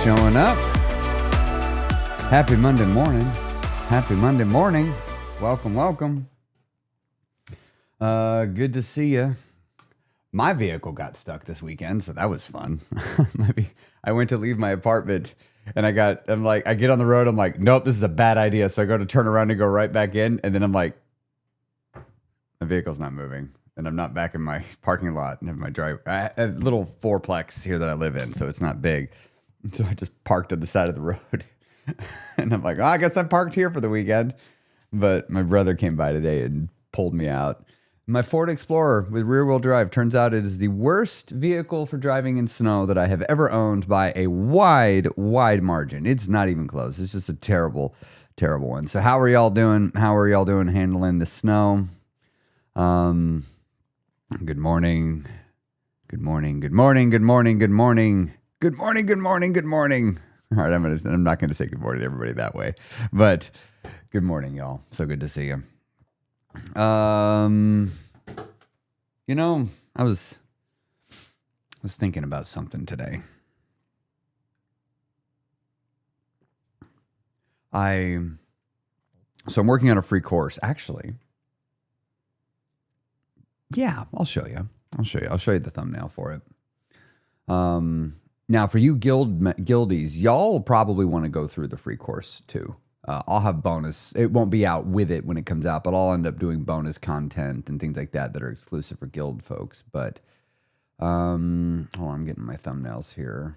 showing up. Happy Monday morning. Happy Monday morning. Welcome, welcome. Good to see you. My vehicle got stuck this weekend, so that was fun. I went to leave my apartment and I get on the road. I'm like, nope, this is a bad idea. So I go to turn around and go right back in. And then I'm like, my vehicle's not moving. And I'm not back in my parking lot and have my drive. I have a little fourplex here that I live in, so it's not big. So I just parked on the side of the road. And I'm like, oh, I guess I parked here for the weekend. But my brother came by today and pulled me out. My Ford Explorer with rear-wheel drive, turns out it is the worst vehicle for driving in snow that I have ever owned by a wide margin. It's not even close. It's just a terrible, terrible one. So how are y'all doing? How are y'all doing handling the snow? Good morning. Good morning. Good morning. Good morning. Good morning. Good morning. Good morning. Good morning. All right, I'm not going to say good morning to everybody that way, but good morning, y'all. So good to see you. You know, I was thinking about something today. So I'm working on a free course, actually. Yeah, I'll show you. I'll show you the thumbnail for it. Now, for you guildies, y'all will probably want to go through the free course too. I'll have bonus. It won't be out with it when it comes out, but I'll end up doing bonus content and things like that are exclusive for guild folks. But hold on, I'm getting my thumbnails here.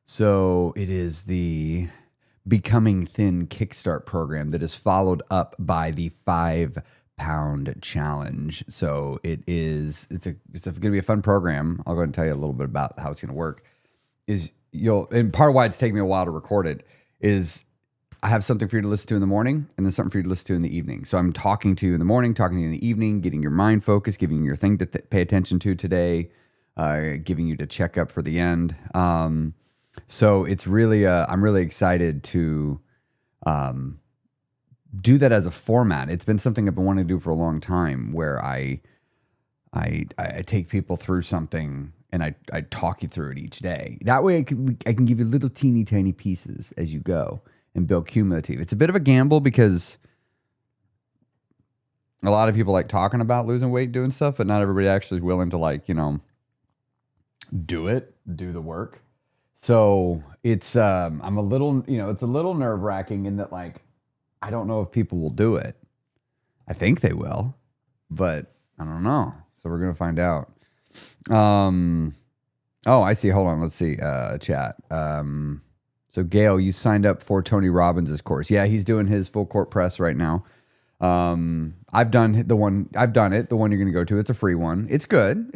So it is the Becoming Thin Kickstart program that is followed up by the 5-pound challenge. So it's going to be a fun program. I'll go ahead and tell you a little bit about how it's going to work. And part of why it's taking me a while to record it is I have something for you to listen to in the morning and then something for you to listen to in the evening. So I'm talking to you in the morning, talking to you in the evening, getting your mind focused, giving you your thing to pay attention to today, giving you to check up for the end. So it's really, I'm really excited to do that as a format. It's been something I've been wanting to do for a long time, where I take people through something and I talk you through it each day. That way I can give you little teeny tiny pieces as you go and build cumulative. It's a bit of a gamble because a lot of people like talking about losing weight, doing stuff, but not everybody actually is willing to do the work. So it's, I'm a little, it's a little nerve wracking in that, I don't know if people will do it. I think they will, but I don't know. So we're going to find out. Oh, I see. Hold on. Let's see. Chat. So Gail, you signed up for Tony Robbins' course. Yeah, he's doing his full court press right now. I've done it. The one you're going to go to. It's a free one. It's good.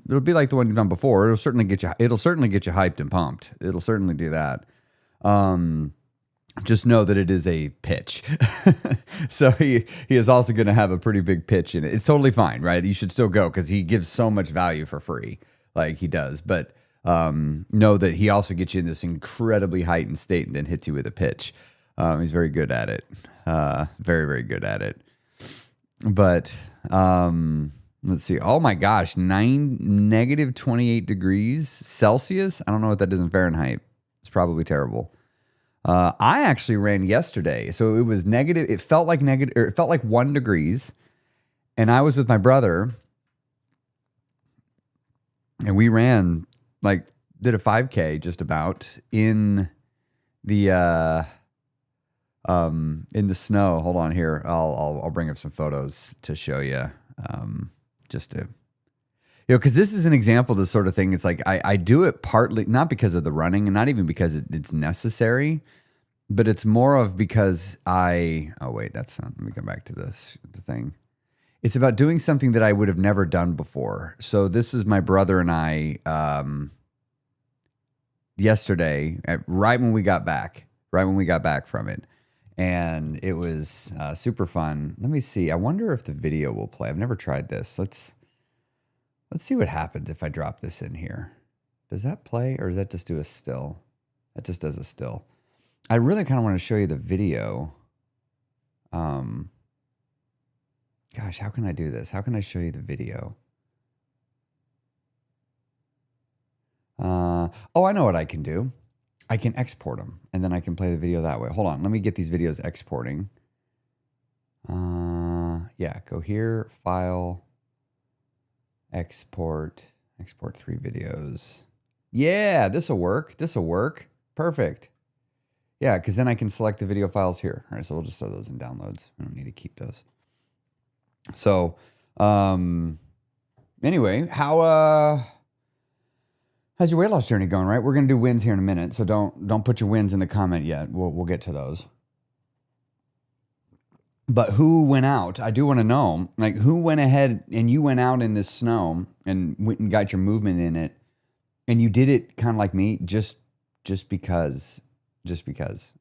It'll be like the one you've done before. It'll certainly get you hyped and pumped. It'll certainly do that. Just know that it is a pitch. So he is also going to have a pretty big pitch in it. It's totally fine, right? You should still go because he gives so much value for free, like he does. But know that he also gets you in this incredibly heightened state and then hits you with a pitch. He's very good at it. Very, very good at it. But let's see. Oh my gosh, negative 28 degrees Celsius. I don't know what that is in Fahrenheit. It's probably terrible. I actually ran yesterday, so it was negative. It felt like 1 degrees, and I was with my brother, and we ran did a 5K just about in the snow. Hold on here. I'll bring up some photos to show you. Just to, because this is an example of the sort of thing. It's like I do it partly not because of the running and not even because it's necessary, but it's more of because let me come back to the thing. It's about doing something that I would have never done before. So this is my brother and I yesterday, right when we got back from it. And it was super fun. Let me see. I wonder if the video will play. I've never tried this. Let's see what happens if I drop this in here. Does that play or does that just do a still? That just does a still. I really kind of want to show you the video. Gosh, how can I do this? How can I show you the video? Oh, I know what I can do. I can export them, and then I can play the video that way. Hold on. Let me get these videos exporting. Yeah, go here, file, export 3 videos. Yeah, this will work. This will work. Perfect. Yeah, because then I can select the video files here. All right, so we'll just throw those in downloads. I don't need to keep those. So, anyway, how's your weight loss journey going? Right, we're gonna do wins here in a minute, so don't put your wins in the comment yet. We'll get to those. But who went out? I do want to know, like, who went ahead and you went out in this snow and went and got your movement in it, and you did it kind of like me, just because,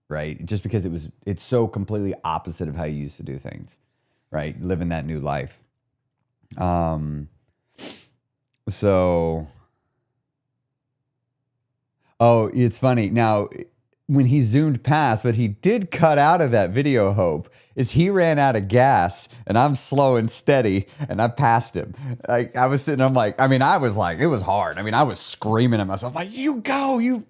right? Just because it's so completely opposite of how you used to do things, right? Living that new life. So, oh, it's funny now. When he zoomed past, what he did cut out of that video, Hope, is he ran out of gas, and I'm slow and steady, and I passed him. Like, I was sitting, I'm like, I mean, I was like, it was hard. I mean, I was screaming at myself, like, you go, you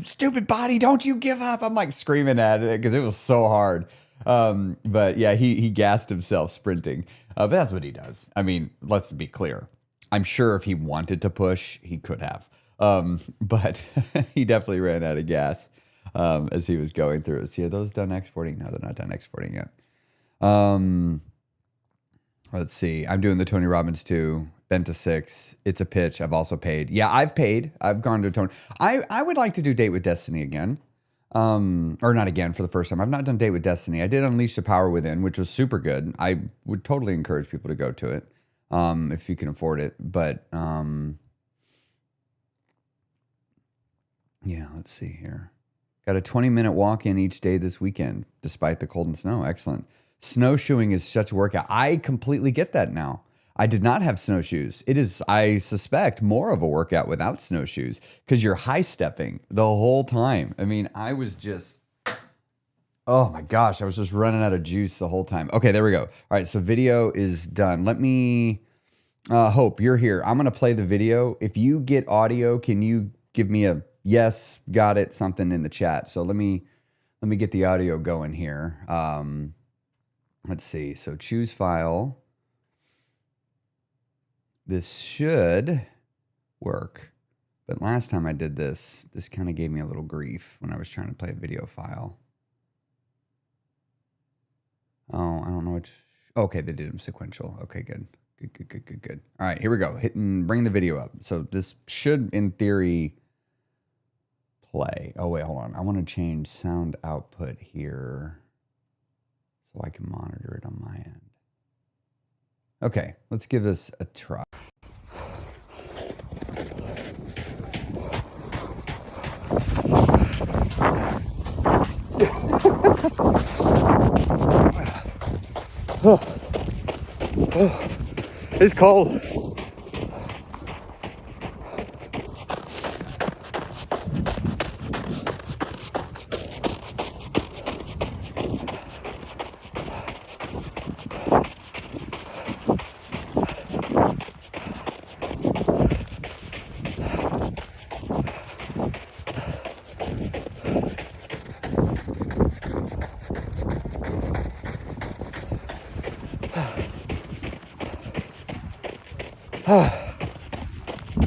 stupid body, don't you give up. I'm like screaming at it because it was so hard. But yeah, he gassed himself sprinting. But that's what he does. I mean, let's be clear. I'm sure if he wanted to push, he could have. But he definitely ran out of gas. As he was going through it. See, are those done exporting? No, they're not done exporting yet. Let's see. I'm doing the Tony Robbins too. Bent to 6. It's a pitch. I've also paid. Yeah, I've paid. I've gone to Tony. I would like to do Date with Destiny again. Or not again for the first time. I've not done Date with Destiny. I did Unleash the Power Within, which was super good. I would totally encourage people to go to it. If you can afford it. But, yeah, let's see here. Got a 20-minute walk in each day this weekend, despite the cold and snow. Excellent. Snowshoeing is such a workout. I completely get that now. I did not have snowshoes. It is, I suspect, more of a workout without snowshoes because you're high stepping the whole time. I mean, I was just, oh my gosh, I was just running out of juice the whole time. Okay, there we go. All right, so video is done. Let me, Hope, you're here. I'm going to play the video. If you get audio, can you give me a yes, got it, something in the chat. So let me get the audio going here. Let's see. So choose file. This should work. But last time I did this kind of gave me a little grief when I was trying to play a video file. Oh, I don't know which. Okay, they did them sequential. Okay, good. Good. All right, here we go. Bring the video up. So this should, in theory, play. Oh, wait, hold on. I want to change sound output here so I can monitor it on my end. Okay, let's give this a try. It's cold.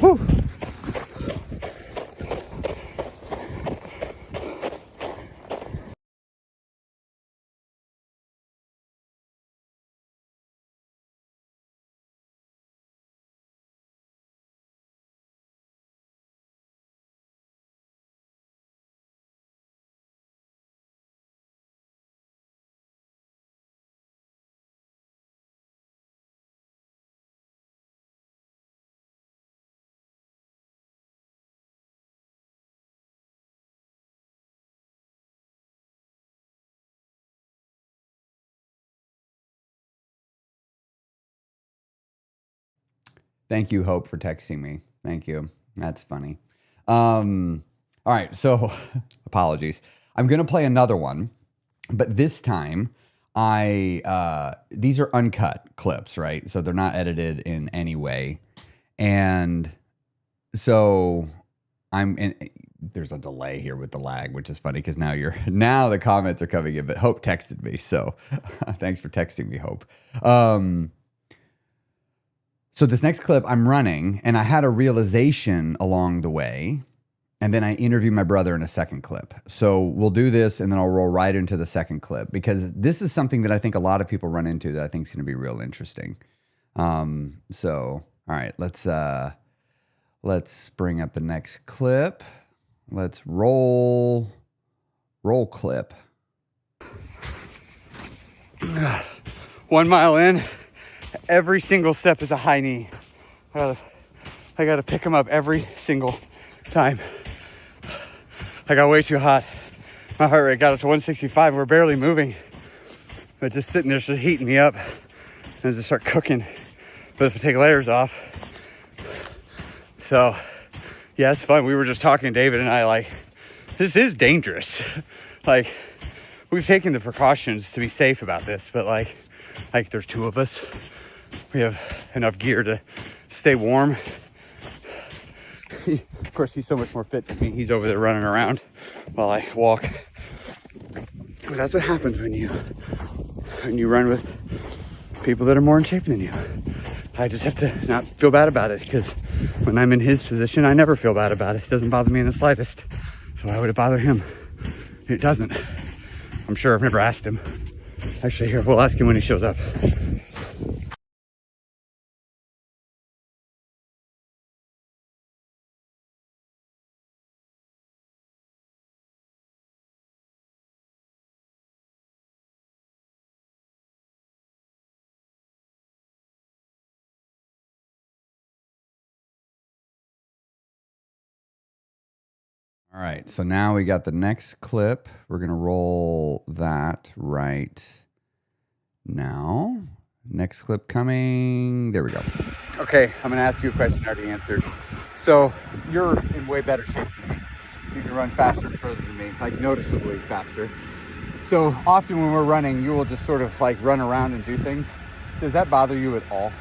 Whew. Thank you, Hope, for texting me. Thank you. That's funny. All right, so apologies. I'm going to play another one, but this time these are uncut clips, right? So they're not edited in any way. And so there's a delay here with the lag, which is funny because now the comments are coming in, but Hope texted me. So thanks for texting me, Hope. So this next clip I'm running, and I had a realization along the way, and then I interviewed my brother in a second clip. So we'll do this, and then I'll roll right into the second clip because this is something that I think a lot of people run into that I think is going to be real interesting. So, all right, let's bring up the next clip. Let's roll clip. 1 mile in, every single step is a high knee. I gotta pick him up every single time. I got way too hot. My heart rate got up to 165. We're barely moving, but just sitting there, just heating me up, and just start cooking. But if I take layers off, so yeah, it's fun. We were just talking, David and I, like, this is dangerous. Like, we've taken the precautions to be safe about this, but like there's two of us. We have enough gear to stay warm. Of course, he's so much more fit than me. He's over there running around while I walk. But that's what happens when you run with people that are more in shape than you. I just have to not feel bad about it, because when I'm in his position, I never feel bad about it. It doesn't bother me in the slightest. So why would it bother him? It doesn't. I'm sure. I've never asked him. Actually, here, we'll ask him when he shows up. All right, so now we got the next clip. We're going to roll that right now. Next clip coming. There we go. Okay, I'm going to ask you a question I already answered. So you're in way better shape than me. You can run faster and further than me, like noticeably faster. So often when we're running, you will just sort of like run around and do things. Does that bother you at all?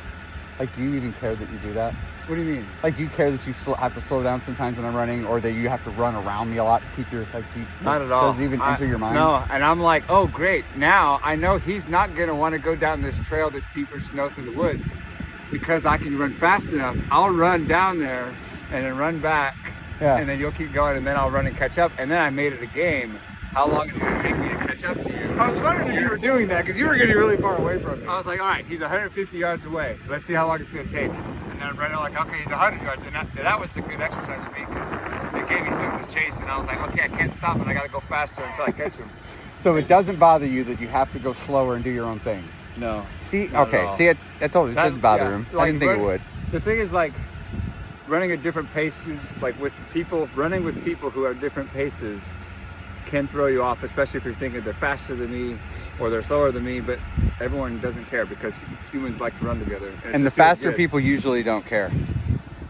Like, do you even care that you do that? What do you mean? Like, do you care that you have to slow down sometimes when I'm running, or that you have to run around me a lot to keep your, like, not at all. Does it even enter your mind? No, and I'm like, oh, great. Now I know he's not going to want to go down this trail that's deeper snow through the woods, because I can run fast enough. I'll run down there and then run back, and then you'll keep going, and then I'll run and catch up. And then I made it a game. How long is it going to take me to catch up to you? I was wondering if you were doing that, because you were getting really far away from me. I was like, all right, he's 150 yards away. Let's see how long it's going to take. And then I'm running like, okay, he's 100 yards. And that was a good exercise for me, because it gave me something to chase. And I was like, okay, I can't stop, and I got to go faster until I catch him. So it doesn't bother you that you have to go slower and do your own thing? No. See, okay, see, I told you, it didn't bother him. Like, I didn't think it would. The thing is, like, running at different paces, like running with people who are different paces can throw you off, especially if you're thinking they're faster than me or they're slower than me, but everyone doesn't care, because humans like to run together. And the faster people usually don't care.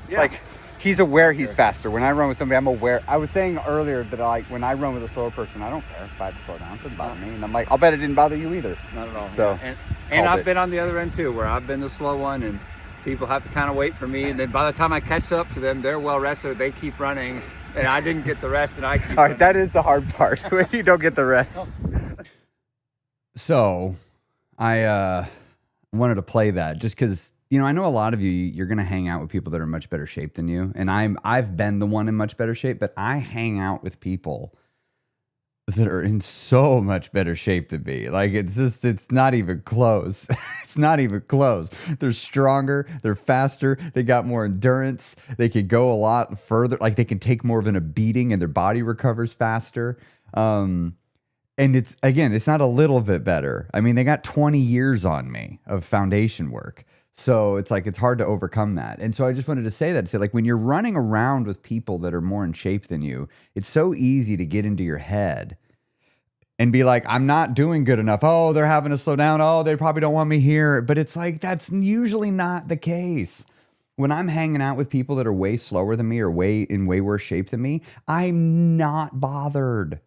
Yeah. Like, he's aware he's faster. When I run with somebody, I'm aware. I was saying earlier that, like, when I run with a slower person, I don't care if I have to slow down. It doesn't bother me. And I'm like, I'll bet it didn't bother you either. Not at all. So, yeah. And I've been on the other end too, where I've been the slow one, and people have to kind of wait for me, and then by the time I catch up to them, they're well rested, they keep running, and I didn't get the rest, and I keep running. That is the hard part, when you don't get the rest. So I wanted to play that just because, you know, I know a lot of you're going to hang out with people that are in much better shape than you. And I've been the one in much better shape, but I hang out with people that are in so much better shape than me. Like, it's not even close. It's not even close. They're stronger. They're faster. They got more endurance. They could go a lot further. Like, they can take more of a beating and their body recovers faster. And it's not a little bit better. I mean, they got 20 years on me of foundation work. So it's like, it's hard to overcome that. And so I just wanted to say like, when you're running around with people that are more in shape than you, it's so easy to get into your head and be like, I'm not doing good enough. Oh, they're having to slow down. Oh, they probably don't want me here. But it's like, that's usually not the case. When I'm hanging out with people that are way slower than me or in way worse shape than me, I'm not bothered.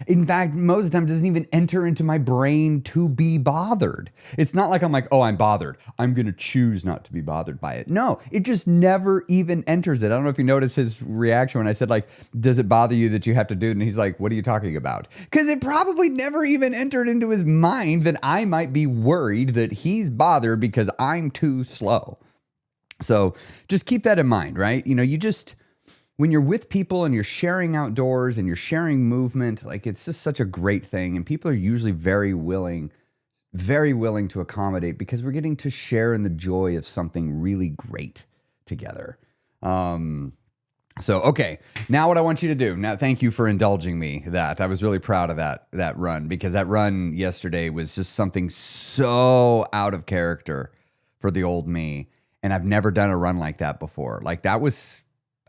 In fact, most of the time it doesn't even enter into my brain to be bothered. It's not like I'm like, oh, I'm bothered, I'm going to choose not to be bothered by it. No, it just never even enters it. I don't know if you noticed his reaction when I said, like, does it bother you that you have to do it? And he's like, what are you talking about? Because it probably never even entered into his mind that I might be worried that he's bothered because I'm too slow. So just keep that in mind, right? You know, when you're with people and you're sharing outdoors and you're sharing movement, like, it's just such a great thing. And people are usually very willing to accommodate because we're getting to share in the joy of something really great together. So, okay, now what I want you to do, now thank you for indulging me that. I was really proud of that run, because that run yesterday was just something so out of character for the old me. And I've never done a run like that before. Like, that was,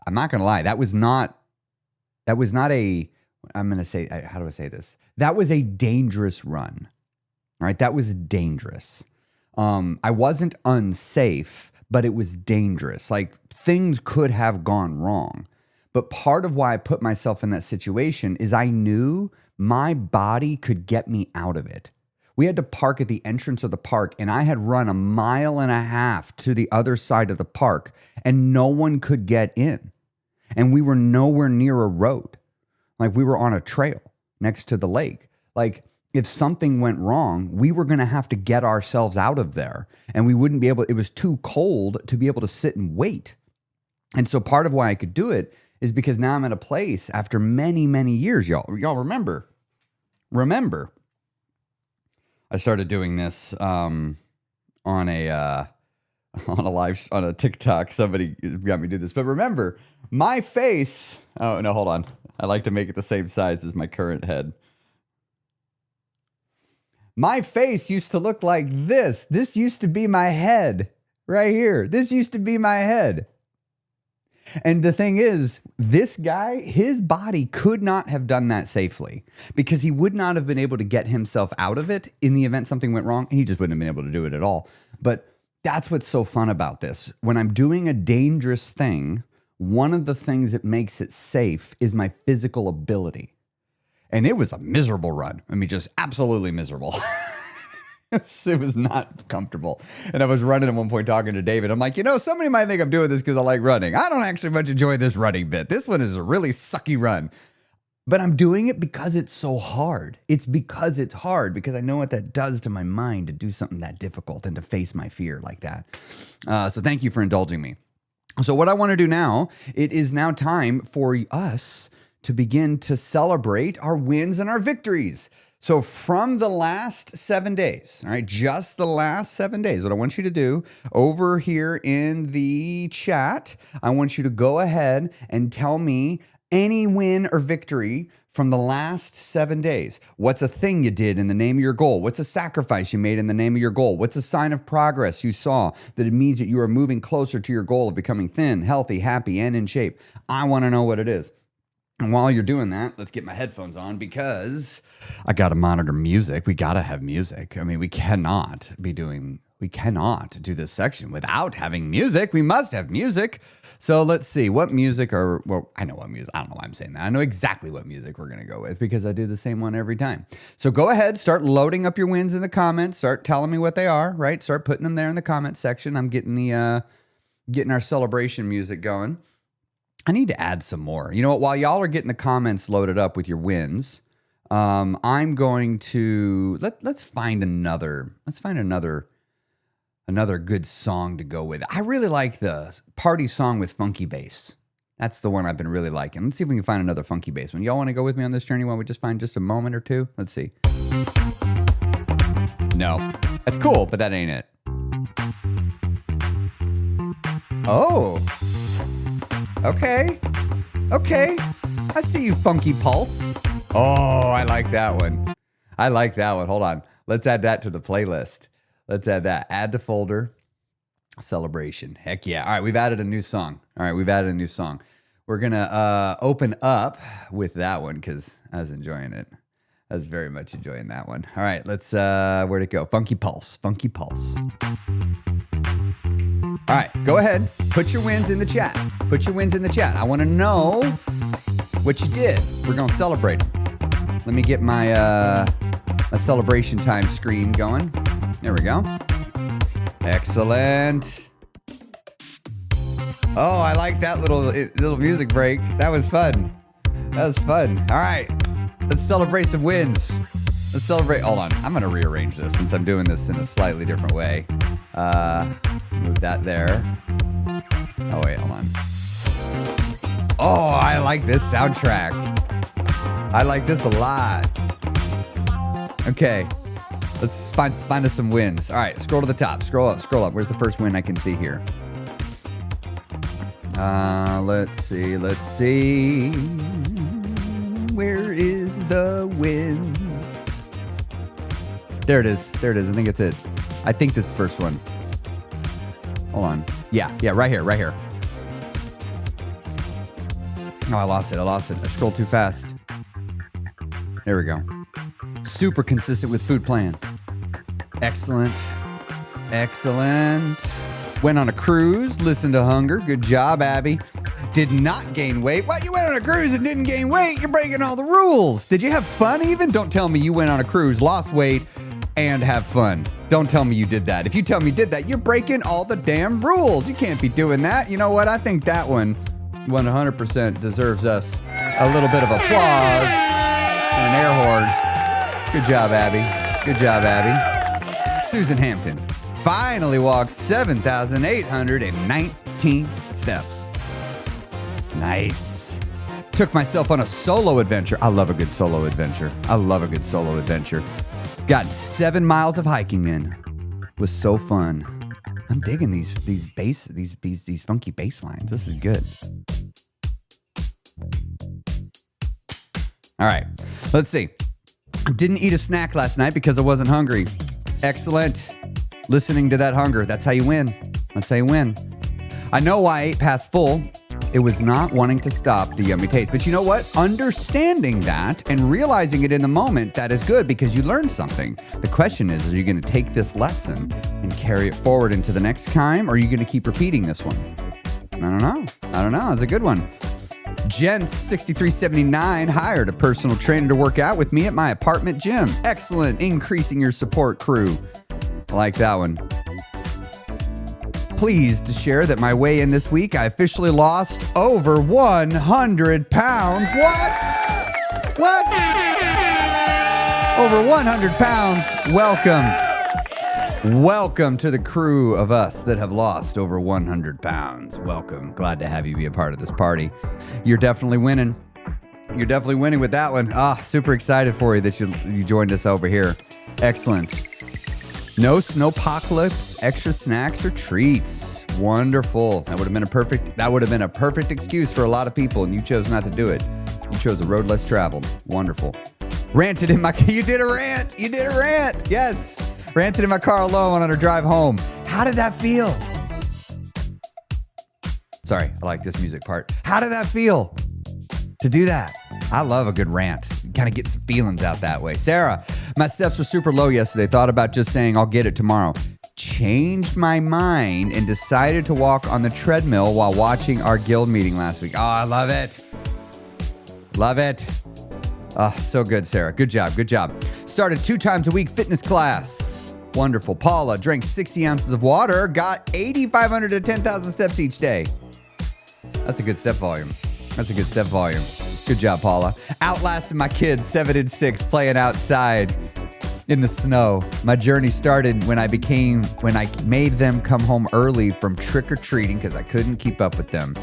I'm not going to lie, that was not a, I'm going to say, how do I say this? That was a dangerous run. All right, that was dangerous. I wasn't unsafe, but it was dangerous. Like, things could have gone wrong. But part of why I put myself in that situation is I knew my body could get me out of it. We had to park at the entrance of the park, and I had run 1.5 miles to the other side of the park, and no one could get in. And we were nowhere near a road. Like, we were on a trail next to the lake. Like, if something went wrong, we were going to have to get ourselves out of there, and we wouldn't be able, it was too cold to be able to sit and wait. And so part of why I could do it is because now I'm at a place after many, many years, y'all remember, I started doing this on a TikTok. Somebody got me to do this, but remember, my face. Oh no, hold on. I like to make it the same size as my current head. My face used to look like this. This used to be my head right here. This used to be my head. And the thing is, this guy, his body could not have done that safely because he would not have been able to get himself out of it in the event something went wrong. He just wouldn't have been able to do it at all. But that's what's so fun about this. When I'm doing a dangerous thing, one of the things that makes it safe is my physical ability. And it was a miserable run. I mean, just absolutely miserable. It was not comfortable. And I was running at one point talking to David. I'm like, somebody might think I'm doing this because I like running. I don't actually much enjoy this running bit. This one is a really sucky run. But I'm doing it because it's so hard. It's because it's hard, because I know what that does to my mind to do something that difficult and to face my fear like that. So thank you for indulging me. So what I want to do now, it is now time for us to begin to celebrate our wins and our victories. So from the last 7 days, all right, just the last 7 days, what I want you to do over here in the chat, I want you to go ahead and tell me any win or victory from the last 7 days. What's a thing you did in the name of your goal? What's a sacrifice you made in the name of your goal? What's a sign of progress you saw that it means that you are moving closer to your goal of becoming thin, healthy, happy, and in shape? I want to know what it is. And while you're doing that, let's get my headphones on because I got to monitor music. We got to have music. I mean, we cannot do this section without having music. We must have music. So let's see what music I know what music. I don't know why I'm saying that. I know exactly what music we're going to go with because I do the same one every time. So go ahead, start loading up your wins in the comments. Start telling me what they are, right? Start putting them there in the comment section. I'm getting our celebration music going. I need to add some more. You know what? While y'all are getting the comments loaded up with your wins, I'm going to let's find another good song to go with. I really like the party song with funky bass. That's the one I've been really liking. Let's see if we can find another funky bass one. Y'all want to go with me on this journey while we just find just a moment or two? Let's see. No, that's cool, but that ain't it. Oh. Okay. I see you, Funky Pulse. Oh, I like that one. Hold on. Let's add that to the playlist. Let's add that. Add to folder. Celebration. Heck yeah. All right, we've added a new song. We're going to open up with that one because I was enjoying it. I was very much enjoying that one. All right, let's, where'd it go? Funky Pulse. All right, go ahead. Put your wins in the chat. I want to know what you did. We're going to celebrate them. Let me get my a celebration time screen going. There we go. Excellent. Oh, I like that little music break. That was fun. That was fun. All right, let's celebrate some wins. Let's celebrate. Hold on, I'm gonna rearrange this since I'm doing this in a slightly different way. Move that there. Oh wait, hold on. Oh, I like this soundtrack. I like this a lot. Okay, let's find us some wins. All right, scroll to the top. Scroll up. Where's the first win I can see here? Let's see. Where is the wins? There it is. I think it's it. I think this is the first one. Hold on. Yeah, right here. Oh, I lost it. I scrolled too fast. There we go. Super consistent with food plan. Excellent. Went on a cruise, listened to hunger. Good job, Abby. Did not gain weight. What? You went on a cruise and didn't gain weight? You're breaking all the rules. Did you have fun even? Don't tell me you went on a cruise, lost weight, and have fun. Don't tell me you did that. If you tell me you did that, you're breaking all the damn rules. You can't be doing that. You know what? I think that one 100% deserves us a little bit of applause and an air horn. Good job, Abby. Susan Hampton finally walked 7,819 steps. Nice. Took myself on a solo adventure. I love a good solo adventure. Got 7 miles of hiking in. Was so fun. I'm digging these funky bass lines. This is good. All right, let's see. Didn't eat a snack last night because I wasn't hungry. Excellent. Listening to that hunger. That's how you win. I know why I ate past full. It was not wanting to stop the yummy taste. But you know what? Understanding that and realizing it in the moment, that is good because you learned something. The question is, are you going to take this lesson and carry it forward into the next time? Or are you going to keep repeating this one? I don't know. It's a good one. Jen 6379 hired a personal trainer to work out with me at my apartment gym. Excellent. Increasing your support crew. I like that one. Pleased to share that my weigh-in this week, I officially lost over 100 pounds. What? Over 100 pounds. Welcome to the crew of us that have lost over 100 pounds. Welcome. Glad to have you be a part of this party. You're definitely winning. With that one. Super excited for you that you joined us over here. Excellent. No snowpocalypse, extra snacks or treats. Wonderful. That would have been a perfect excuse for a lot of people, and you chose not to do it. You chose a road less traveled. Wonderful. You did a rant. Yes. Ranted in my car alone on our drive home. How did that feel? Sorry, I like this music part. How did that feel to do that? I love a good rant. Kind of get some feelings out that way. Sarah, my steps were super low yesterday. Thought about just saying I'll get it tomorrow. Changed my mind and decided to walk on the treadmill while watching our guild meeting last week. Oh, I love it. Oh, so good, Sarah. Good job. Started 2 times a week fitness class. Wonderful. Paula drank 60 ounces of water, got 8,500 to 10,000 steps each day. That's a good step volume. Good job, Paula. Outlasted my kids 7 and 6 playing outside in the snow. My journey started when I made them come home early from trick-or-treating because I couldn't keep up with them.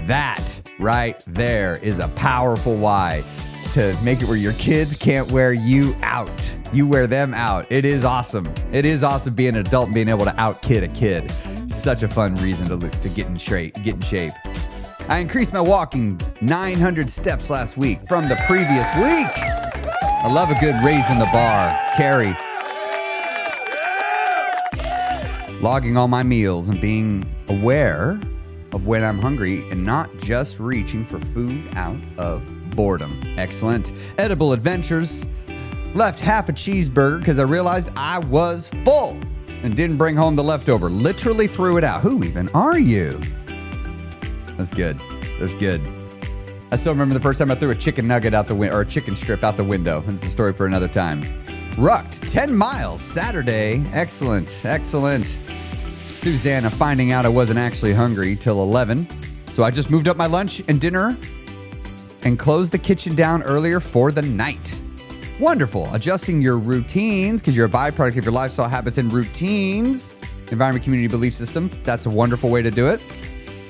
That right there is a powerful why to make it where your kids can't wear you out. You wear them out. It is awesome. It is awesome being an adult and being able to out-kid a kid. Such a fun reason to get in shape. I increased my walking 900 steps last week from the previous week. I love a good raising the bar. Carrie. Logging all my meals and being aware of when I'm hungry and not just reaching for food out of boredom. Excellent. Edible adventures. Left half a cheeseburger because I realized I was full and didn't bring home the leftover. Literally threw it out. Who even are you? That's good. I still remember the first time I threw a chicken nugget out the window, or a chicken strip out the window. It's a story for another time. Rucked 10 miles Saturday. Excellent. Susanna finding out I wasn't actually hungry till 11. So I just moved up my lunch and dinner and closed the kitchen down earlier for the night. Wonderful. Adjusting your routines because you're a byproduct of your lifestyle habits and routines. Environment, community, belief systems. That's a wonderful way to do it.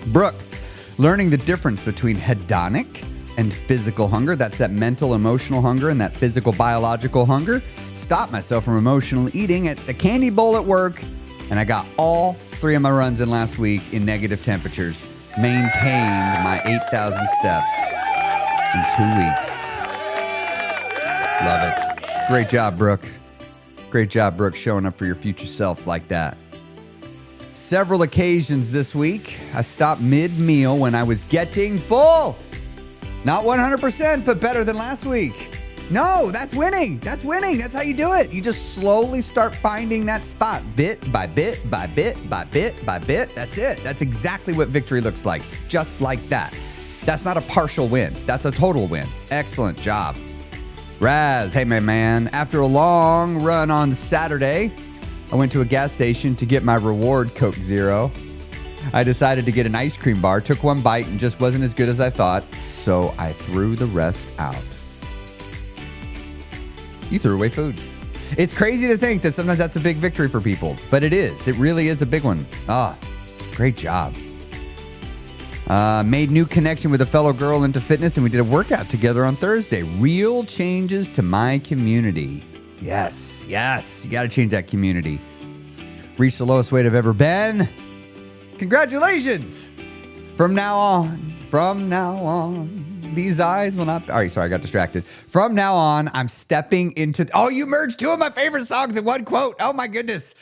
Brooke, learning the difference between hedonic and physical hunger. That's that mental, emotional hunger and that physical, biological hunger. Stopped myself from emotional eating at the candy bowl at work. And I got all 3 of my runs in last week in negative temperatures. Maintained my 8,000 steps in 2 weeks. Love it. Great job, Brooke. Great job, Brooke, showing up for your future self like that. Several occasions this week, I stopped mid-meal when I was getting full. Not 100%, but better than last week. No, that's winning. That's winning. That's how you do it. You just slowly start finding that spot bit by bit by bit by bit by bit. That's it. That's exactly what victory looks like. Just like that. That's not a partial win. That's a total win. Excellent job. Raz, hey, my man. After a long run on Saturday, I went to a gas station to get my reward Coke Zero. I decided to get an ice cream bar, took one bite, and just wasn't as good as I thought, so I threw the rest out. You threw away food. It's crazy to think that sometimes that's a big victory for people, but it is. It really is a big one. Great job. Made new connection with a fellow girl into fitness, and we did a workout together on Thursday. Real changes to my community. Yes. You got to change that community. Reached the lowest weight I've ever been. Congratulations. From now on, these eyes will not... All right, sorry, I got distracted. From now on, I'm stepping into... Oh, you merged 2 of my favorite songs in one quote. Oh, my goodness.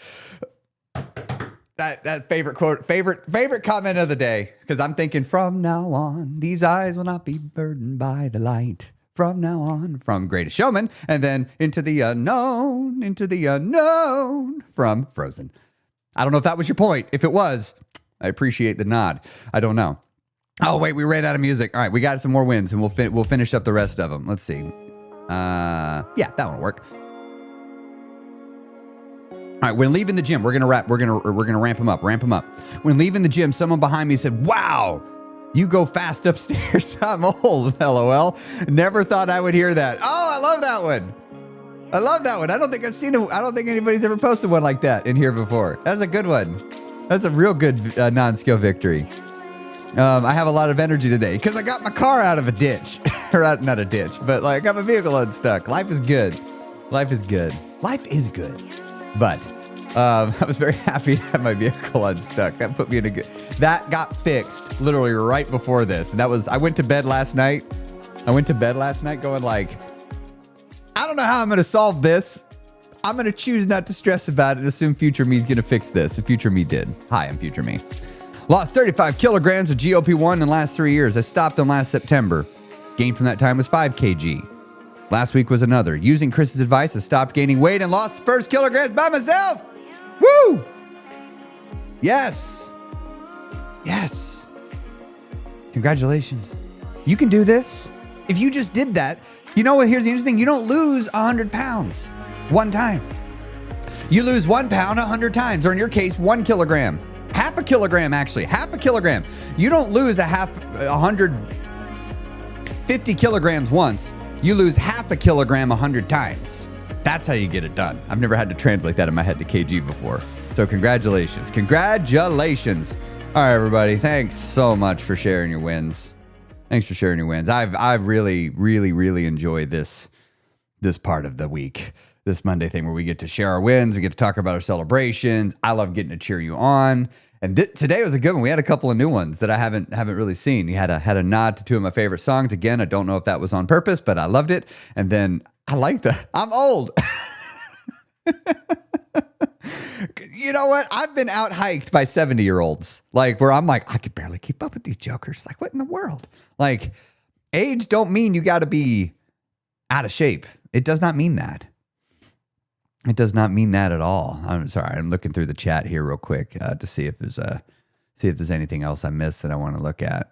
That favorite quote, favorite comment of the day. Because I'm thinking, from now on, these eyes will not be burdened by the light. From now on, from Greatest Showman. And then into the unknown from Frozen. I don't know if that was your point. If it was, I appreciate the nod. I don't know. Oh, wait, we ran out of music. All right, we got some more wins, and we'll finish up the rest of them. Let's see. Yeah, that one will work. All right, when leaving the gym, we're gonna ramp them up. When leaving the gym, someone behind me said, "Wow, you go fast upstairs." I'm old, LOL. Never thought I would hear that. Oh, I love that one. I don't think anybody's ever posted one like that in here before. That's a good one. That's a real good non-skill victory. I have a lot of energy today because I got my car out of a ditch. Not a ditch, but I got my vehicle unstuck. Life is good. But I was very happy to have my vehicle unstuck. That put me in that got fixed literally right before this. And I went to bed last night. Going I don't know how I'm going to solve this. I'm going to choose not to stress about it and assume future me is going to fix this. And future me did. Hi, I'm future me. Lost 35 kilograms of GLP-1 in the last 3 years. I stopped them last September. Gain from that time was 5 kg. Last week was another. Using Chris's advice, I stopped gaining weight and lost the first kilograms by myself. Woo! Yes. Congratulations. You can do this. If you just did that, you know what? Here's the interesting thing. You don't lose 100 pounds one time. You lose 1 pound 100 times, or in your case, 1 kilogram. Half a kilogram, actually. Half a kilogram. You don't lose 150 kilograms once. You lose half a kilogram 100 times. That's how you get it done. I've never had to translate that in my head to kg before. So congratulations. All right, everybody. Thanks so much for sharing your wins. I've really enjoyed this part of the week. This Monday thing where we get to share our wins. We get to talk about our celebrations. I love getting to cheer you on. And today was a good one. We had a couple of new ones that I haven't really seen. You had a nod to 2 of my favorite songs. Again, I don't know if that was on purpose, but I loved it. And then I like that. I'm old. You know what? I've been out hiked by 70-year-olds. Where I'm I could barely keep up with these jokers. What in the world? Age don't mean you got to be out of shape. It does not mean that. It does not mean that at all. I'm sorry. I'm looking through the chat here real quick to see if there's anything else I missed that I want to look at.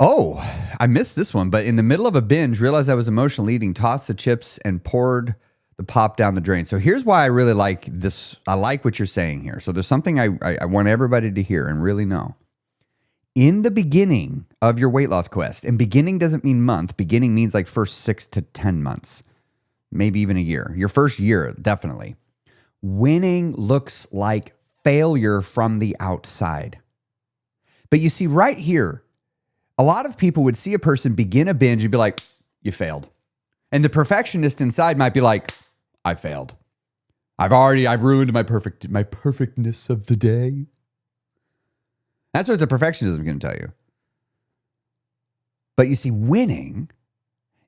Oh, I missed this one. But in the middle of a binge, realized I was emotional eating, tossed the chips and poured the pop down the drain. So here's why I really like this. I like what you're saying here. So there's something I want everybody to hear and really know. In the beginning of your weight loss quest, and beginning doesn't mean month. Beginning means like first 6 to 10 months, maybe even a year. Your first year, definitely. Winning looks like failure from the outside. But you see right here, a lot of people would see a person begin a binge and be like, you failed. And the perfectionist inside might be like, I failed. I've ruined my perfectness of the day. That's what the perfectionism is going to tell you. But you see, winning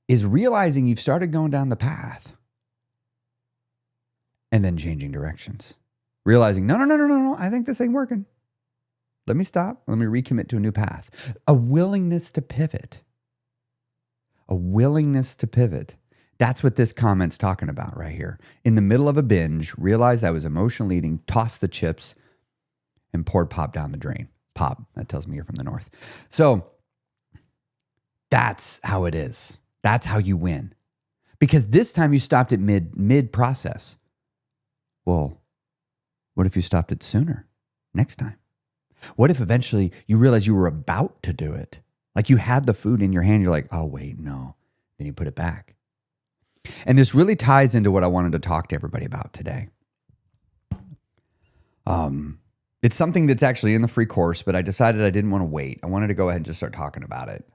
is realizing you've started going down the path and then changing directions. Realizing, no, I think this ain't working. Let me stop. Let me recommit to a new path. A willingness to pivot. A willingness to pivot. That's what this comment's talking about right here. In the middle of a binge, realized I was emotional eating, tossed the chips, and poured pop down the drain. Pop, that tells me you're from the north. So that's how it is. That's how you win. Because this time you stopped at mid process. Well, what if you stopped it sooner next time? What if eventually you realize you were about to do it? Like you had the food in your hand, you're like, oh wait, no. Then you put it back. And this really ties into what I wanted to talk to everybody about today. It's something that's actually in the free course, but I decided I didn't want to wait. I wanted to go ahead and just start talking about it.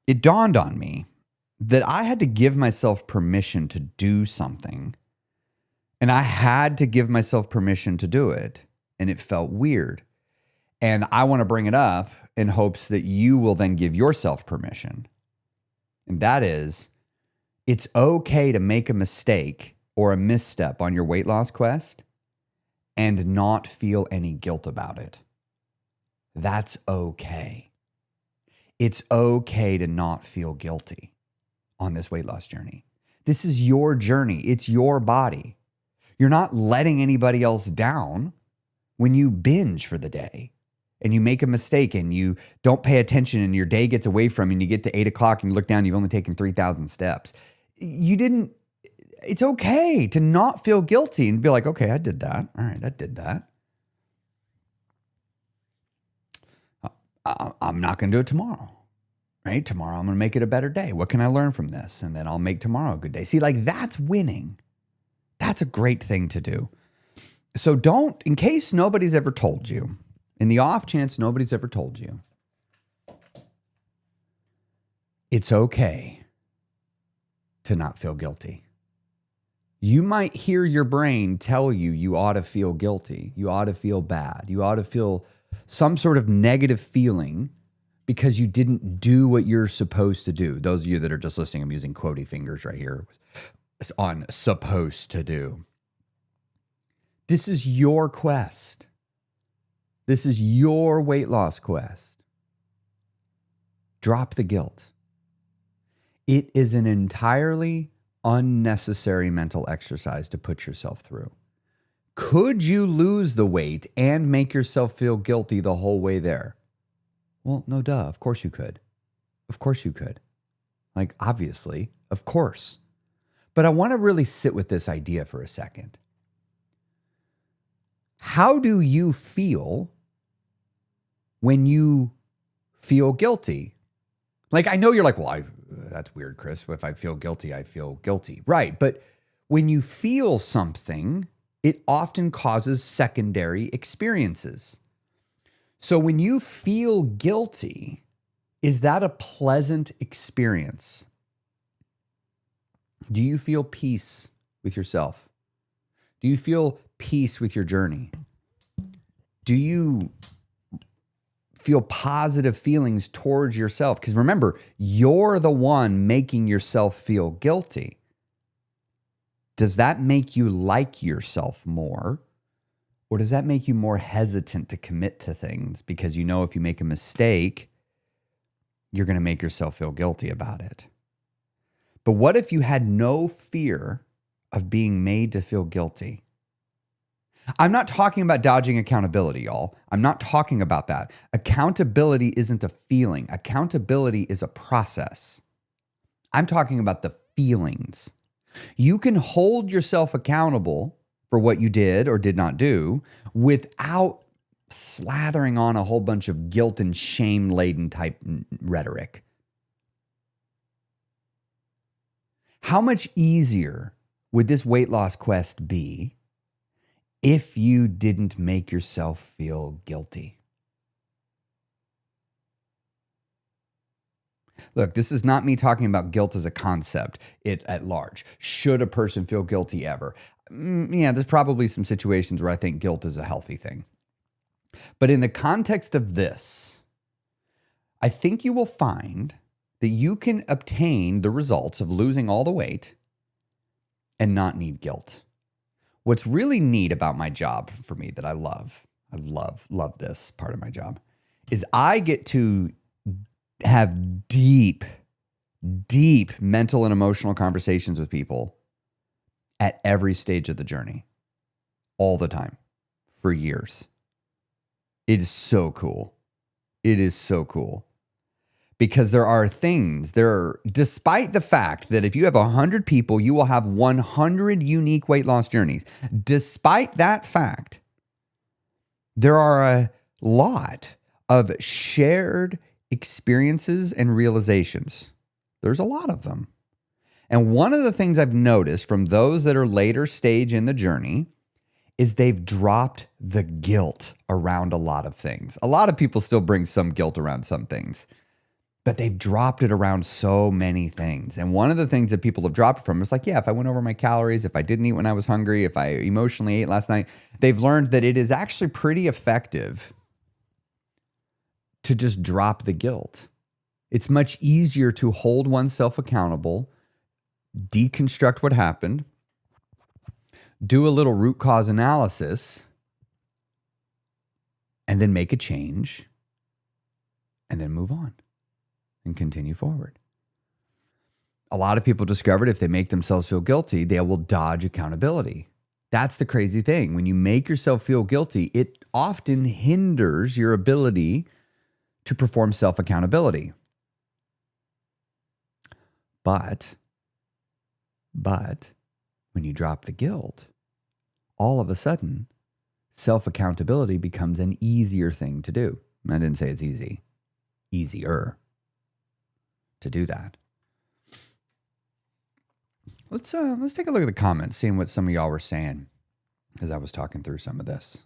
It dawned on me that I had to give myself permission to do something, and I had to give myself permission to do it, and it felt weird. And I want to bring it up in hopes that you will then give yourself permission. And that is, it's okay to make a mistake or a misstep on your weight loss quest and not feel any guilt about it. That's okay. It's okay to not feel guilty on this weight loss journey. This is your journey. It's your body. You're not letting anybody else down when you binge for the day and you make a mistake and you don't pay attention and your day gets away from you and you get to 8 o'clock and you look down, you've only taken 3,000 steps. It's okay to not feel guilty and be like, okay, I did that. All right, I did that. I'm not going to do it tomorrow, right? Tomorrow I'm going to make it a better day. What can I learn from this? And then I'll make tomorrow a good day. See, like that's winning. That's a great thing to do. So don't, in case nobody's ever told you, in the off chance nobody's ever told you, it's okay to not feel guilty. You might hear your brain tell you you ought to feel guilty. You ought to feel bad. You ought to feel some sort of negative feeling because you didn't do what you're supposed to do. Those of you that are just listening, I'm using quotey fingers right here on supposed to do. This is your quest. This is your weight loss quest. Drop the guilt. It is an entirely unnecessary mental exercise to put yourself through. Could you lose the weight and make yourself feel guilty the whole way there? Well, no duh. Of course you could. Of course you could. Like, obviously, of course. But I want to really sit with this idea for a second. How do you feel when you feel guilty? Like, I know you're like, well, that's weird, Chris. If I feel guilty, I feel guilty. Right. But when you feel something, it often causes secondary experiences. So when you feel guilty, is that a pleasant experience? Do you feel peace with yourself? Do you feel peace with your journey? Do you feel positive feelings towards yourself? Because remember, you're the one making yourself feel guilty. Does that make you like yourself more? Or does that make you more hesitant to commit to things because you know if you make a mistake, you're going to make yourself feel guilty about it? But what if you had no fear of being made to feel guilty? I'm not talking about dodging accountability, y'all. I'm not talking about that. Accountability isn't a feeling. Accountability is a process. I'm talking about the feelings. You can hold yourself accountable for what you did or did not do without slathering on a whole bunch of guilt and shame-laden type rhetoric. How much easier would this weight loss quest be if you didn't make yourself feel guilty? Look, this is not me talking about guilt as a concept at large. Should a person feel guilty ever? Yeah, there's probably some situations where I think guilt is a healthy thing. But in the context of this, I think you will find that you can obtain the results of losing all the weight and not need guilt. What's really neat about my job for me that I love this part of my job, is I get to have deep mental and emotional conversations with people at every stage of the journey, all the time, for years. It is so cool. It is so cool. Because despite the fact that if you have 100 people, you will have 100 unique weight loss journeys. Despite that fact, there are a lot of shared experiences and realizations. There's a lot of them. And one of the things I've noticed from those that are later stage in the journey is they've dropped the guilt around a lot of things. A lot of people still bring some guilt around some things, but they've dropped it around so many things. And one of the things that people have dropped from is like, yeah, if I went over my calories, if I didn't eat when I was hungry, if I emotionally ate last night, they've learned that it is actually pretty effective to just drop the guilt. It's much easier to hold oneself accountable, deconstruct what happened, do a little root cause analysis, and then make a change, and then move on and continue forward. A lot of people discovered if they make themselves feel guilty, they will dodge accountability. That's the crazy thing. When you make yourself feel guilty, it often hinders your ability to perform self-accountability. But when you drop the guilt, all of a sudden, self-accountability becomes an easier thing to do. I didn't say it's easy. Easier to do that. Let's take a look at the comments, seeing what some of y'all were saying as I was talking through some of this.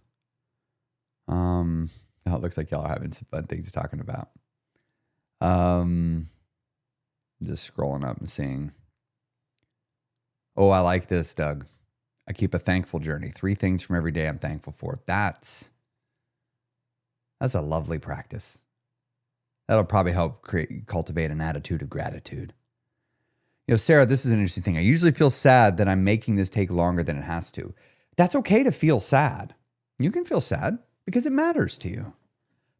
It looks like y'all are having some fun things you're talking about. Just scrolling up and seeing. Oh, I like this, Doug. I keep a thankful journey. 3 things from every day I'm thankful for. That's a lovely practice. That'll probably help cultivate an attitude of gratitude. You know, Sarah, this is an interesting thing. I usually feel sad that I'm making this take longer than it has to. That's okay to feel sad. You can feel sad because it matters to you.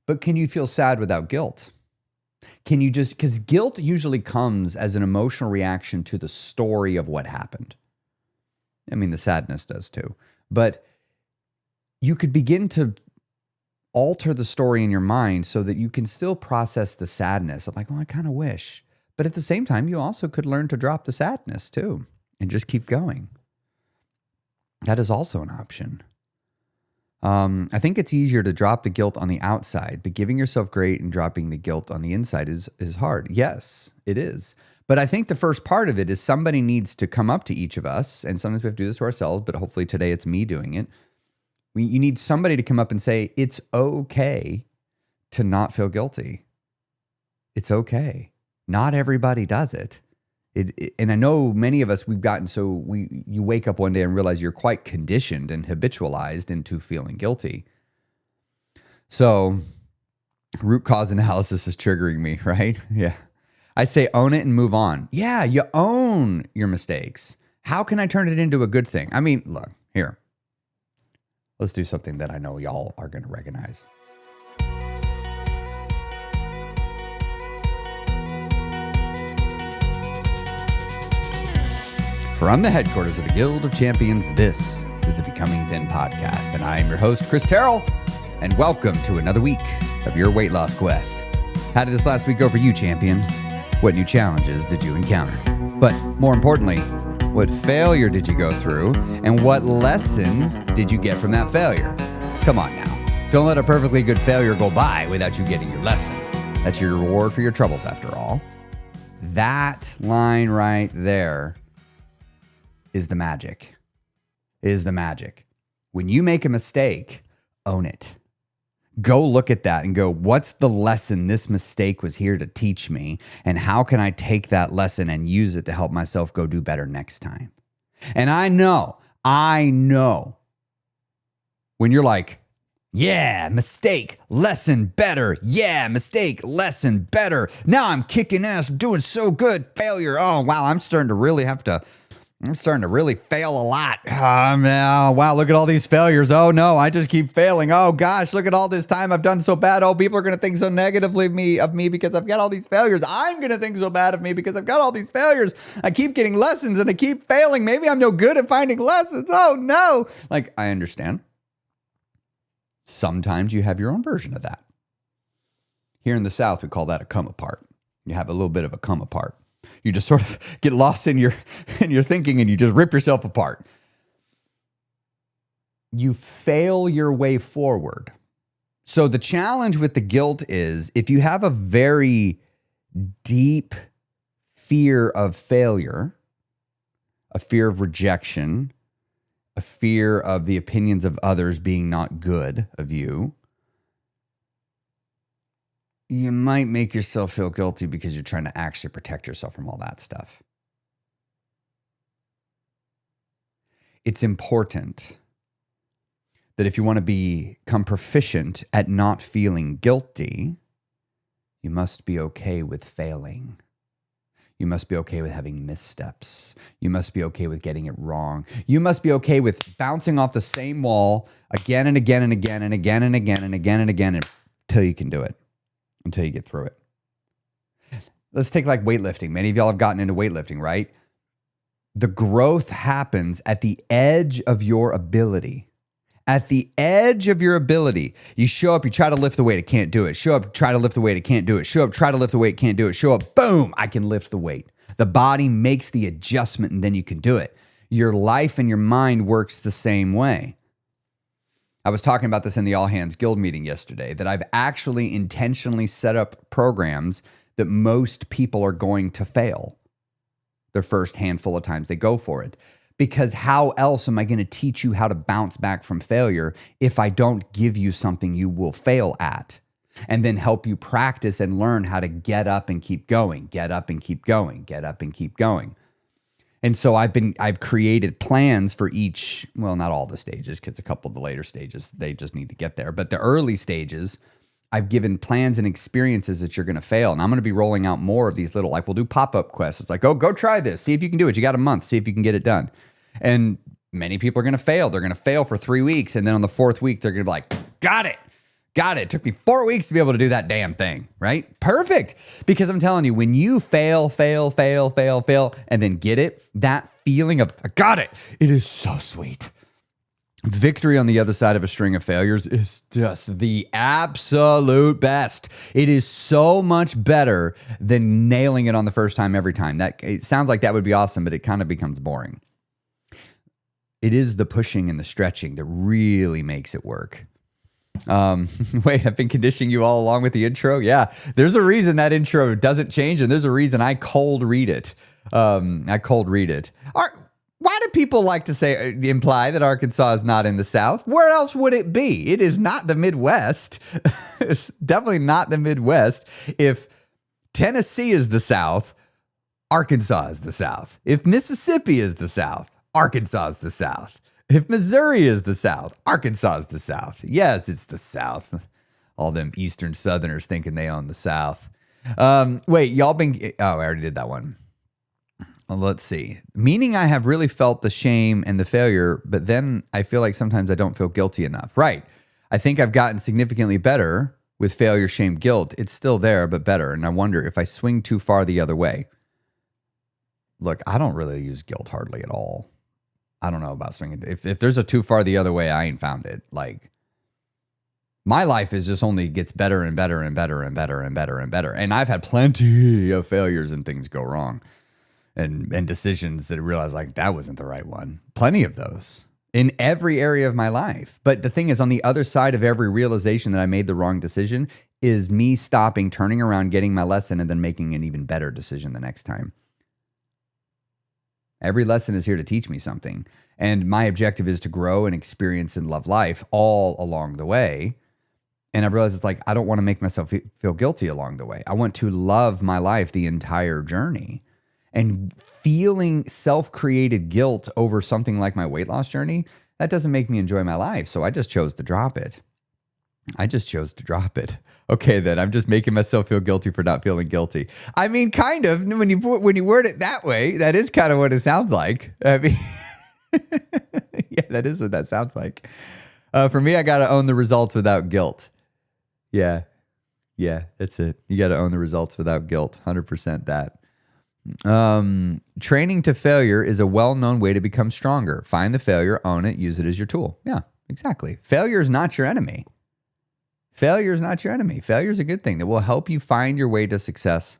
But can you feel sad without guilt? Can you just, because guilt usually comes as an emotional reaction to the story of what happened. I mean, the sadness does too. But you could begin to alter the story in your mind so that you can still process the sadness of like, well, I kind of wish. But at the same time, you also could learn to drop the sadness too and just keep going. That is also an option. I think it's easier to drop the guilt on the outside, but giving yourself grace and dropping the guilt on the inside is hard. Yes, it is. But I think the first part of it is somebody needs to come up to each of us, and sometimes we have to do this to ourselves, but hopefully today it's me doing it. You need somebody to come up and say, it's okay to not feel guilty. It's okay. Not everybody does it. And I know many of us, we've gotten so you wake up one day and realize you're quite conditioned and habitualized into feeling guilty. So root cause analysis is triggering me, right? Yeah. I say own it and move on. Yeah, you own your mistakes. How can I turn it into a good thing? I mean, look, here. Let's do something that I know y'all are going to recognize. From the headquarters of the Guild of Champions, this is the Become Becoming Thin podcast, and I am your host, Chris Terrell, and welcome to another week of your weight loss quest. How did this last week go for you, champion? What new challenges did you encounter? But more importantly, what failure did you go through, and what lesson did you get from that failure? Come on now. Don't let a perfectly good failure go by without you getting your lesson. That's your reward for your troubles, after all. That line right there is the magic. When you make a mistake, own it. Go look at that and go, what's the lesson this mistake was here to teach me? And how can I take that lesson and use it to help myself go do better next time? And I know when you're like, yeah, mistake, lesson, better. Yeah, mistake, lesson, better. Now I'm kicking ass, doing so good. Failure. Oh, wow, I'm starting to really fail a lot. Wow, look at all these failures. Oh no, I just keep failing. Oh gosh, look at all this time I've done so bad. Oh, people are going to think so negatively of me because I've got all these failures. I'm going to think so bad of me because I've got all these failures. I keep getting lessons and I keep failing. Maybe I'm no good at finding lessons. Oh no. Like, I understand. Sometimes you have your own version of that. Here in the South, we call that a come apart. You have a little bit of a come apart. You just sort of get lost in your thinking and you just rip yourself apart. You fail your way forward. So the challenge with the guilt is if you have a very deep fear of failure, a fear of rejection, a fear of the opinions of others being not good of you, you might make yourself feel guilty because you're trying to actually protect yourself from all that stuff. It's important that if you want to become proficient at not feeling guilty, you must be okay with failing. You must be okay with having missteps. You must be okay with getting it wrong. You must be okay with bouncing off the same wall again and again and again and again and again and again and again until you can do it, until you get through it. Let's take like weightlifting. Many of y'all have gotten into weightlifting, right? The growth happens at the edge of your ability. At the edge of your ability. You show up, you try to lift the weight, it can't do it. Show up, try to lift the weight, it can't do it. Show up, try to lift the weight, can't do it. Show up, boom, I can lift the weight. The body makes the adjustment and then you can do it. Your life and your mind works the same way. I was talking about this in the All Hands Guild meeting yesterday, that I've actually intentionally set up programs that most people are going to fail their first handful of times they go for it. Because how else am I going to teach you how to bounce back from failure if I don't give you something you will fail at and then help you practice and learn how to get up and keep going, get up and keep going, get up and keep going. And so I've created plans for each, well, not all the stages, because a couple of the later stages, they just need to get there. But the early stages, I've given plans and experiences that you're going to fail. And I'm going to be rolling out more of these little, like we'll do pop-up quests. It's like, oh, go try this. See if you can do it. You got a month. See if you can get it done. And many people are going to fail. They're going to fail for 3 weeks. And then on the 4th week, they're going to be like, got it. It took me 4 weeks to be able to do that damn thing, right? Perfect. Because I'm telling you, when you fail, and then get it, that feeling of, I got it, it is so sweet. Victory on the other side of a string of failures is just the absolute best. It is so much better than nailing it on the first time every time. It sounds like that would be awesome, but it kind of becomes boring. It is the pushing and the stretching that really makes it work. Wait, I've been conditioning you all along with the intro. Yeah, there's a reason that intro doesn't change, and there's a reason I cold read it. Why do people like to imply that Arkansas is not in the South? Where else would it be? It is not the Midwest. It's definitely not the Midwest. If Tennessee is the South, Arkansas is the South. If Mississippi is the South, Arkansas is the South. If Missouri is the South, Arkansas is the South. Yes, it's the South. All them Eastern Southerners thinking they own the South. Wait, y'all been... Oh, I already did that one. Well, let's see. Meaning I have really felt the shame and the failure, but then I feel like sometimes I don't feel guilty enough. Right. I think I've gotten significantly better with failure, shame, guilt. It's still there, but better. And I wonder if I swing too far the other way. Look, I don't really use guilt hardly at all. I don't know about swinging. If there's a too far the other way, I ain't found it. Like, my life is just only gets better and better and better and better and better and better. And I've had plenty of failures and things go wrong and decisions that I realized like that wasn't the right one. Plenty of those in every area of my life. But the thing is, on the other side of every realization that I made the wrong decision is me stopping, turning around, getting my lesson, and then making an even better decision the next time. Every lesson is here to teach me something. And my objective is to grow and experience and love life all along the way. And I've realized it's like, I don't want to make myself feel guilty along the way. I want to love my life the entire journey. And feeling self-created guilt over something like my weight loss journey, that doesn't make me enjoy my life. So I just chose to drop it. Okay, then I'm just making myself feel guilty for not feeling guilty. I mean, kind of. When you word it that way, that is kind of what it sounds like. I mean, yeah, that is what that sounds like. For me, I got to own the results without guilt. Yeah, that's it. You got to own the results without guilt. 100% that. Training to failure is a well-known way to become stronger. Find the failure, own it, use it as your tool. Yeah, exactly. Failure is not your enemy. Failure is not your enemy. Failure is a good thing that will help you find your way to success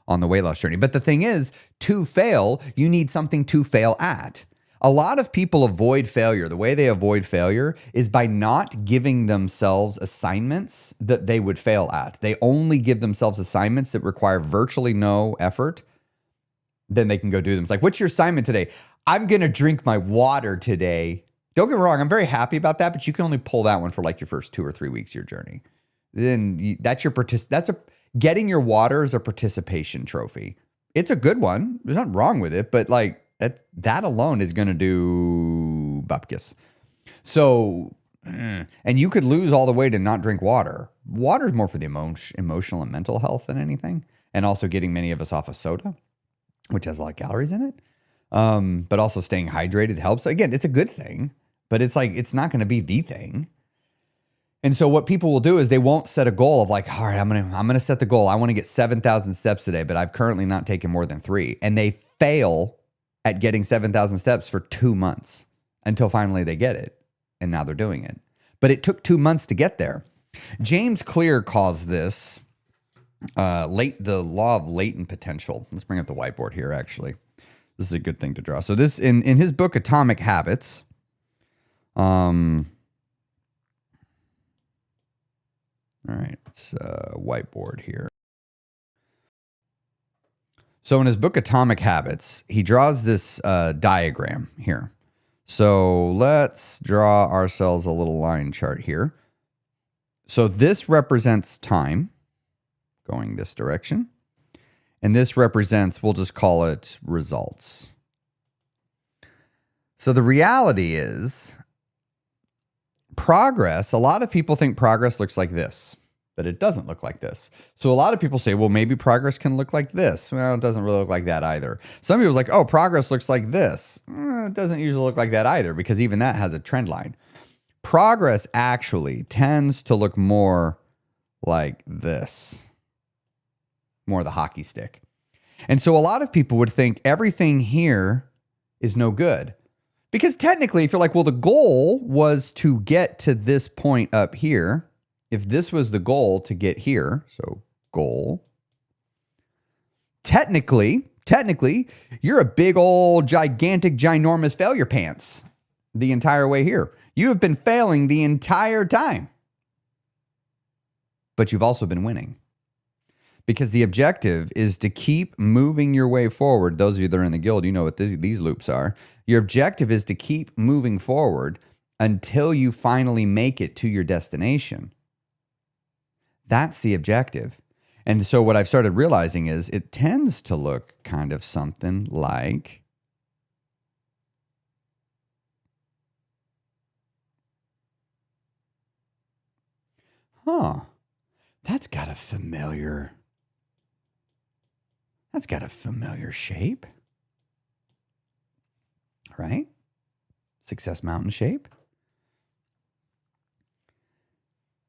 on the weight loss journey. But the thing is, to fail, you need something to fail at. A lot of people avoid failure. The way they avoid failure is by not giving themselves assignments that they would fail at. They only give themselves assignments that require virtually no effort. Then they can go do them. It's like, what's your assignment today? I'm going to drink my water today. Don't get me wrong, I'm very happy about that, but you can only pull that one for like your first 2 or 3 weeks of your journey. Then getting your water is a participation trophy. It's a good one. There's nothing wrong with it, but like that alone is going to do bupkis. So, and you could lose all the weight and not drink water. Water is more for the emotional and mental health than anything. And also getting many of us off of soda, which has a lot of calories in it. But also staying hydrated helps. Again, it's a good thing. But it's like, it's not going to be the thing. And so what people will do is they won't set a goal of like, all right, I'm going to set the goal. I want to get 7,000 steps today, but I've currently not taken more than 3. And they fail at getting 7,000 steps for 2 months until finally they get it. And now they're doing it. But it took 2 months to get there. James Clear calls this the law of latent potential. Let's bring up the whiteboard here, actually. This is a good thing to draw. So this, in his book, Atomic Habits, all right, it's whiteboard here. So in his book, Atomic Habits, he draws this diagram here. So let's draw ourselves a little line chart here. So this represents time going this direction. And this represents, we'll just call it results. So the reality is progress, a lot of people think progress looks like this, but it doesn't look like this. So a lot of people say, well, maybe progress can look like this. Well, it doesn't really look like that either. Some people are like, oh, progress looks like this. It doesn't usually look like that either, because even that has a trend line. Progress actually tends to look more like this, more the hockey stick. And so a lot of people would think everything here is no good. Because technically, if you're like, well, the goal was to get to this point up here. If this was the goal to get here, so goal. Technically, you're a big old gigantic, ginormous failure pants the entire way here. You have been failing the entire time. But you've also been winning. Because the objective is to keep moving your way forward. Those of you that are in the guild, you know what these loops are. Your objective is to keep moving forward until you finally make it to your destination. That's the objective. And so what I've started realizing is it tends to look kind of something like that's got a familiar shape, right? Success Mountain shape.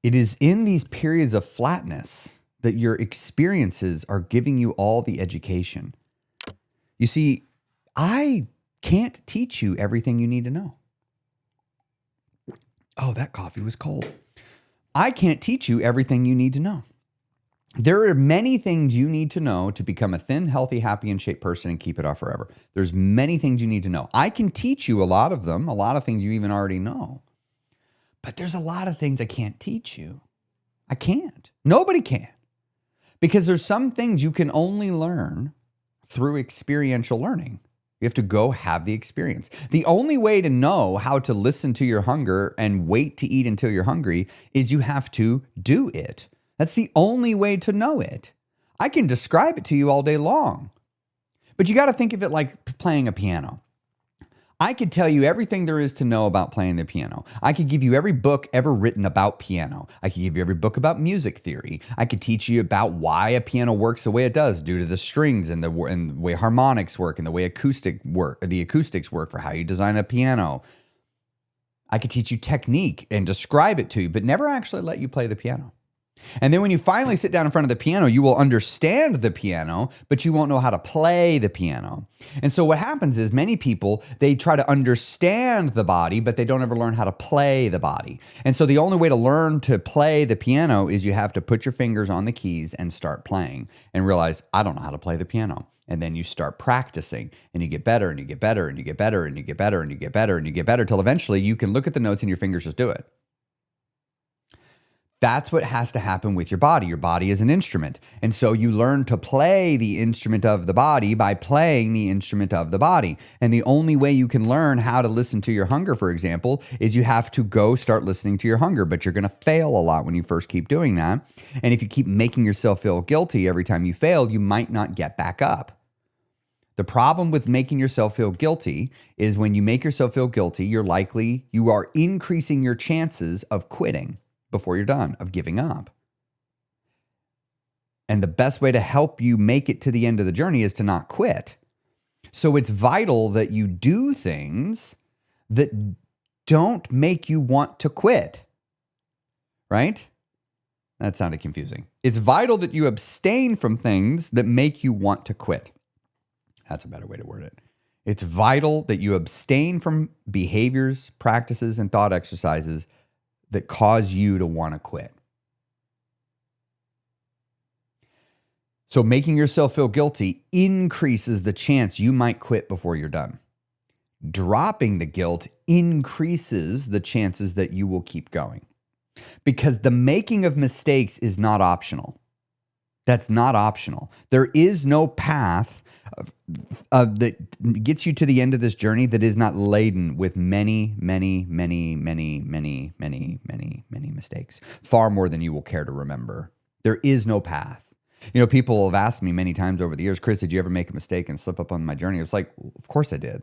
It is in these periods of flatness that your experiences are giving you all the education. You see, I can't teach you everything you need to know. Oh, that coffee was cold. I can't teach you everything you need to know. There are many things you need to know to become a thin, healthy, happy, and shaped person and keep it off forever. There's many things you need to know. I can teach you a lot of them, a lot of things you even already know. But there's a lot of things I can't teach you. I can't. Nobody can. Because there's some things you can only learn through experiential learning. You have to go have the experience. The only way to know how to listen to your hunger and wait to eat until you're hungry is you have to do it. That's the only way to know it. I can describe it to you all day long, but you got to think of it like playing a piano. I could tell you everything there is to know about playing the piano. I could give you every book ever written about piano. I could give you every book about music theory. I could teach you about why a piano works the way it does due to the strings and the way harmonics work and the way the acoustics work for how you design a piano. I could teach you technique and describe it to you, but never actually let you play the piano. And then when you finally sit down in front of the piano, you will understand the piano, but you won't know how to play the piano. And so what happens is many people, they try to understand the body, but they don't ever learn how to play the body. And so the only way to learn to play the piano is you have to put your fingers on the keys and start playing and realize, I don't know how to play the piano. And then you start practicing and you get better and you get better and you get better and you get better and you get better and you get better till eventually you can look at the notes and your fingers just do it. That's what has to happen with your body. Your body is an instrument. And so you learn to play the instrument of the body by playing the instrument of the body. And the only way you can learn how to listen to your hunger, for example, is you have to go start listening to your hunger. But you're going to fail a lot when you first keep doing that. And if you keep making yourself feel guilty every time you fail, you might not get back up. The problem with making yourself feel guilty is when you make yourself feel guilty, you are increasing your chances of quitting before you're done, of giving up. And the best way to help you make it to the end of the journey is to not quit. So it's vital that you do things that don't make you want to quit, right? That sounded confusing. It's vital that you abstain from things that make you want to quit. That's a better way to word it. It's vital that you abstain from behaviors, practices, and thought exercises that cause you to want to quit. So making yourself feel guilty increases the chance you might quit before you're done. Dropping the guilt increases the chances that you will keep going. Because the making of mistakes is not optional. That's not optional. There is no path that gets you to the end of this journey that is not laden with many mistakes. Far more than you will care to remember. There is no path. You know, people have asked me many times over the years, Chris, did you ever make a mistake and slip up on my journey? It's like, of course I did.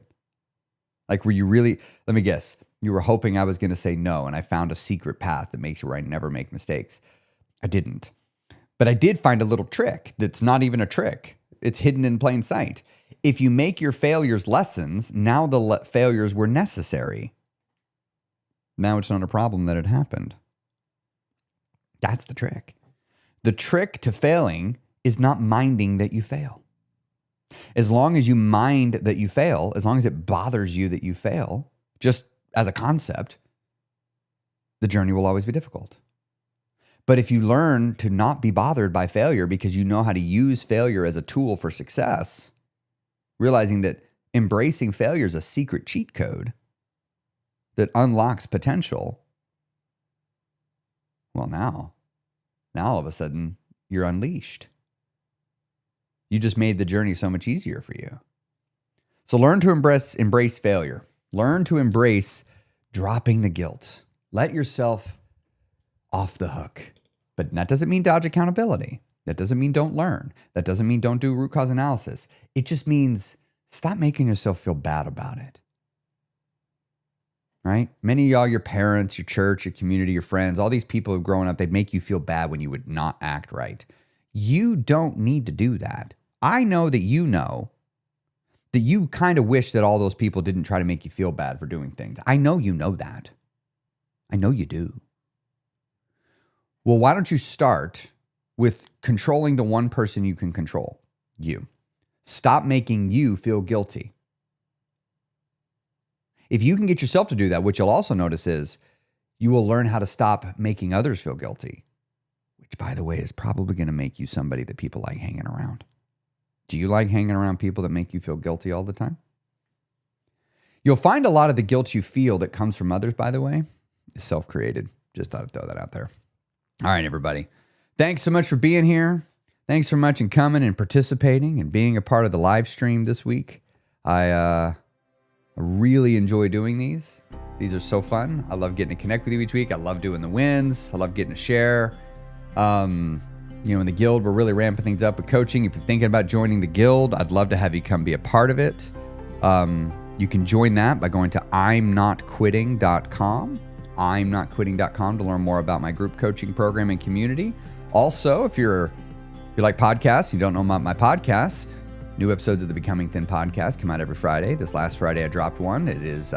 Like, were you really, let me guess, you were hoping I was going to say no, and I found a secret path that makes it where I never make mistakes. I didn't. But I did find a little trick that's not even a trick. It's hidden in plain sight. If you make your failures lessons, now the failures were necessary. Now it's not a problem that it happened. That's the trick. The trick to failing is not minding that you fail. As long as you mind that you fail, as long as it bothers you that you fail, just as a concept, the journey will always be difficult. But if you learn to not be bothered by failure because you know how to use failure as a tool for success, realizing that embracing failure is a secret cheat code that unlocks potential, well, now all of a sudden you're unleashed. You just made the journey so much easier for you. So learn to embrace failure. Learn to embrace dropping the guilt. Let yourself off the hook. But that doesn't mean dodge accountability. That doesn't mean don't learn. That doesn't mean don't do root cause analysis. It just means stop making yourself feel bad about it. Right? Many of y'all, your parents, your church, your community, your friends, all these people who've grown up, they make you feel bad when you would not act right. You don't need to do that. I know that you kind of wish that all those people didn't try to make you feel bad for doing things. I know you know that. I know you do. Well, why don't you start with controlling the one person you can control? You. Stop making you feel guilty. If you can get yourself to do that, what you'll also notice is you will learn how to stop making others feel guilty, which, by the way, is probably going to make you somebody that people like hanging around. Do you like hanging around people that make you feel guilty all the time? You'll find a lot of the guilt you feel that comes from others, by the way, is self-created. Just thought I'd throw that out there. All right, everybody. Thanks so much for being here. Thanks so much for coming and participating and being a part of the live stream this week. I really enjoy doing these. These are so fun. I love getting to connect with you each week. I love doing the wins. I love getting to share. In the guild, we're really ramping things up with coaching. If you're thinking about joining the guild, I'd love to have you come be a part of it. You can join that by going to imnotquitting.com. imnotquitting.com to learn more about my group coaching program and community. Also, if you like podcasts, you don't know about my podcast, new episodes of the Becoming Thin podcast come out every Friday. This last Friday, I dropped one. It is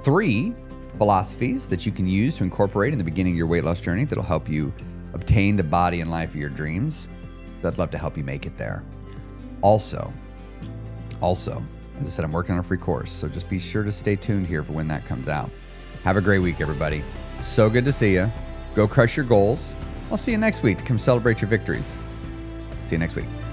3 philosophies that you can use to incorporate in the beginning of your weight loss journey that'll help you obtain the body and life of your dreams. So I'd love to help you make it there. Also, as I said, I'm working on a free course, so just be sure to stay tuned here for when that comes out. Have a great week, everybody. So good to see you. Go crush your goals. I'll see you next week to come celebrate your victories. See you next week.